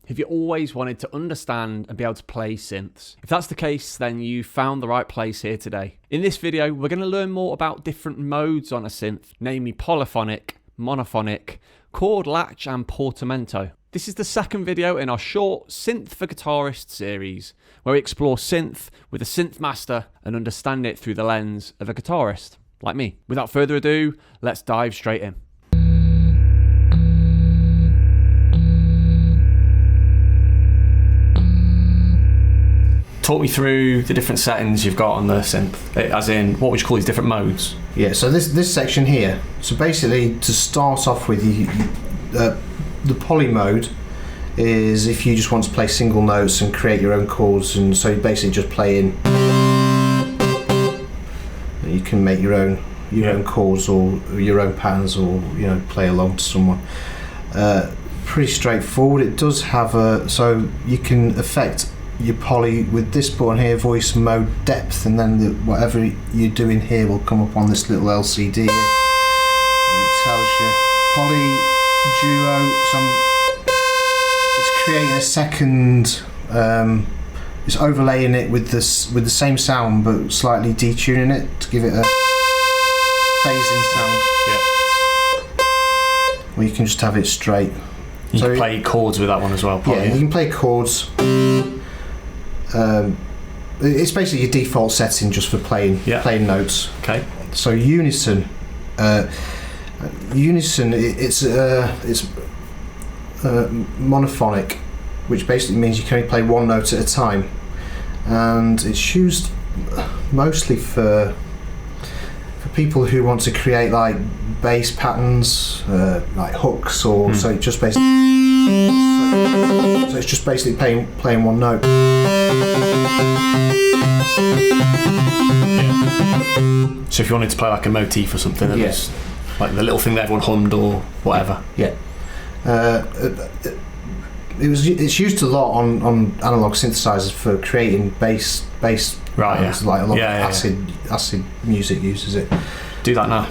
Have you always wanted to understand and be able to play synths? If that's the case, then you found the right place here today. In this video, we're going to learn more about different modes on a synth, namely polyphonic, monophonic, chord latch and portamento. This is the second video in our short Synth for Guitarists series, where we explore synth with a synth master and understand it through the lens of a guitarist, like me. Without further ado, let's dive straight in. Talk me through the different settings you've got on the synth, as in, what would you call these different modes? Yeah, so this section here, so basically to start off with, the poly mode is if you just want to play single notes and create your own chords, and so you basically just play in. You can make your own chords or your own patterns, or play along to someone. Pretty straightforward. It does have so you can affect your poly with this button here, voice mode depth, and then whatever you're doing here will come up on this little LCD here. And it tells you poly, duo. It's creating a second. It's overlaying it with the same sound but slightly detuning it to give it a phasing sound. Yeah. Or you can just have it straight. You can play chords with that one as well. Yeah, you can play chords. It's basically your default setting just for playing notes. Okay. So unison, it's monophonic, which basically means you can only play one note at a time, and it's used mostly for people who want to create like bass patterns, like hooks, or so it's just basically playing one note. So if you wanted to play like a motif or something, then it's like the little thing that everyone hummed or whatever. Yeah. It's used a lot on analog synthesizers for creating bass. Right. Yeah. Like a lot of acid music uses it. Do that now.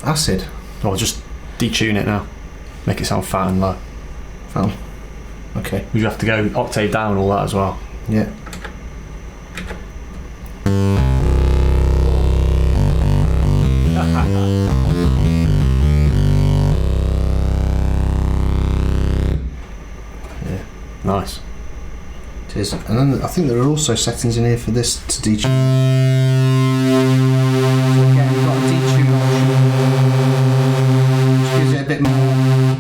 Acid. Or just detune it now. Make it sound fat and low. Fun. Okay. You have to go octave down and all that as well. Yeah. Yeah. Nice. It is. And then I think there are also settings in here for this to detune. So again, you've got a detune option, which gives it a bit more,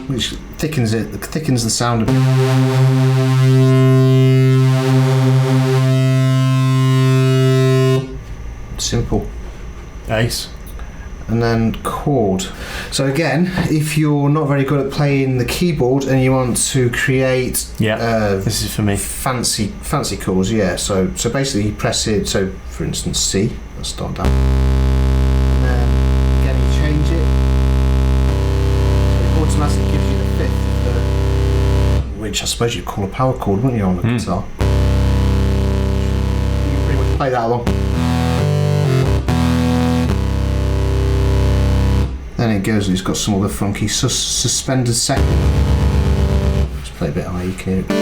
which thickens the sound a bit. Simple. Ace. And then chord. So again, if you're not very good at playing the keyboard and you want to create this is for me. Fancy chords, so basically you press it, so for instance C, let's start down. And then again you change it. So it automatically gives you the fifth, which I suppose you'd call a power chord, wouldn't you, on the guitar? You can pretty much play that along. Then it goes, it's got some other funky suspended second. Let's play a bit higher, you can hear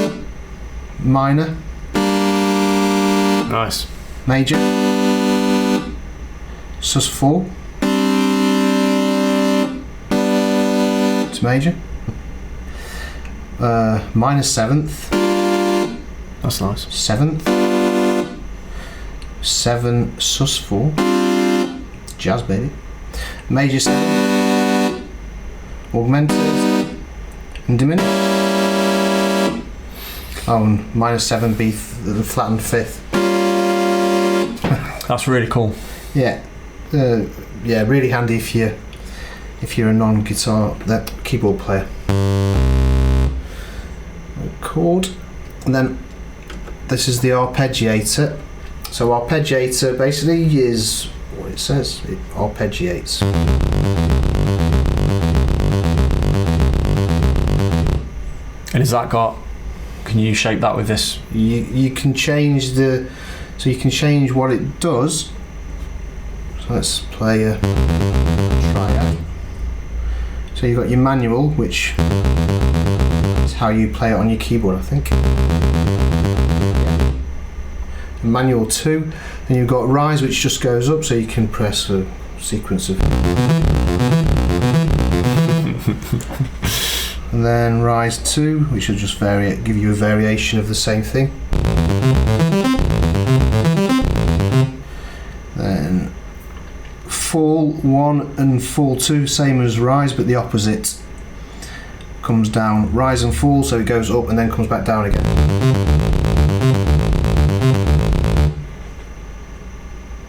it. Minor. Nice. Major. Sus4. To major. Minor seventh. That's nice. Seventh. 7 sus4. Jazz, baby. Major 7, augmented, and diminished. Oh, and minor 7 B, the flattened fifth. That's really cool. Yeah, really handy if you're a non-guitar keyboard player. Chord, and then this is the arpeggiator. So arpeggiator basically is what it says, it arpeggiates. And has that got, can you shape that with this? You can change so you can change what it does. So let's play a triad. So you've got your manual, which how you play it on your keyboard, I think. Manual 2, then you've got rise, which just goes up, so you can press a sequence of and then rise 2, which will just give you a variation of the same thing. Then fall 1 and fall 2, same as rise but the opposite. Comes down, rise and fall, so it goes up and then comes back down again.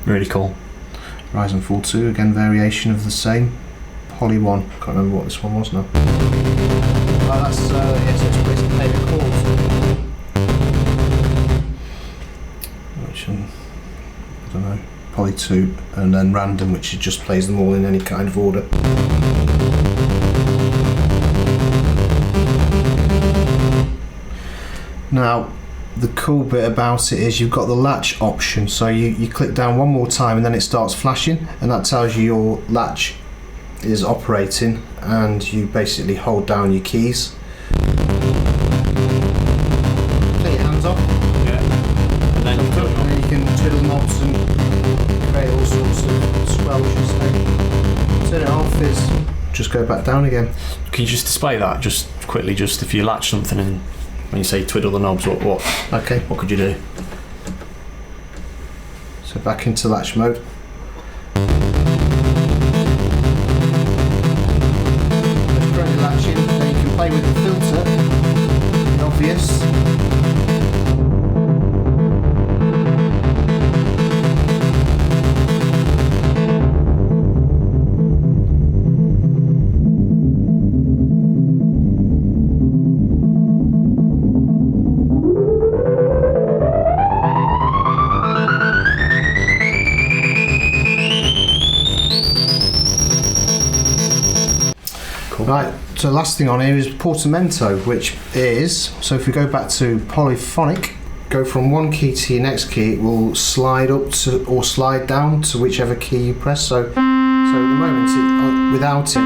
Really cool. Rise and fall 2, again variation of the same. Poly 1, can't remember what this one was now. Oh, that's yes, it's basically playing the chords. Which I don't know. Poly 2, and then random, which just plays them all in any kind of order. Now, the cool bit about it is you've got the latch option, so you click down one more time and then it starts flashing, and that tells you your latch is operating, and you basically hold down your keys. Take your hands off. Yeah. And then you can twiddle knobs and create all sorts of swells, you say. Turn it off is just go back down again. can you just display that just quickly, just if you latch something and when you say twiddle the knobs, what could you do? So back into latch mode. Just currently latching, then you can play with the filter, obvious. Right, so last thing on here is portamento, which is, so if we go back to polyphonic, go from one key to your next key, it will slide up to or slide down to whichever key you press. So at the moment, without it,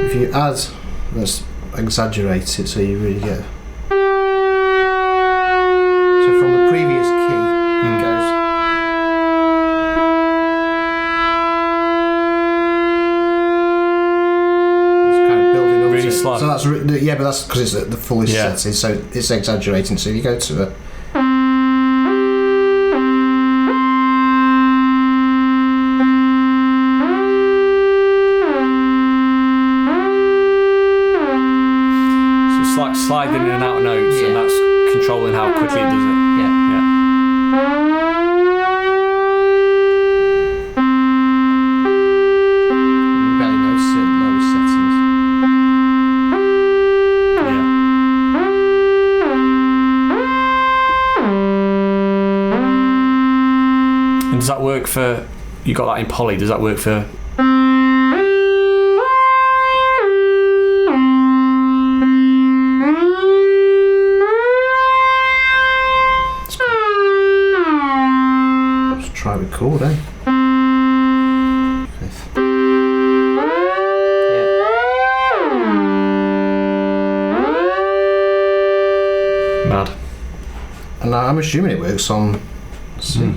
if you add, let's exaggerate it so you really get. So from the previous key, it goes. Slow. So that's yeah, but that's because it's at the fullest setting, so it's exaggerating. So if you go to a so it's like sliding in and out of notes, and that's controlling how quickly it does it. Yeah. You barely notice it at lowest settings. Does that work for, you got that in poly, does that work for? Let's try record, eh? Fifth. Mad. And I'm assuming it works on C.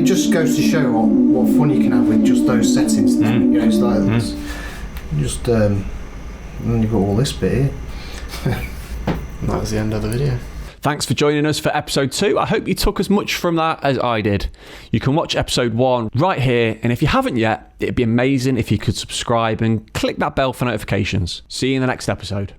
Just goes to show what fun you can have with just those settings. You know, it's like just and then you've got all this bit here. And that was the end of the video. Thanks for joining us for episode 2. I hope you took as much from that as I did. You can watch episode 1 right here, and if you haven't yet, it'd be amazing if you could subscribe and click that bell for notifications. See you in the next episode.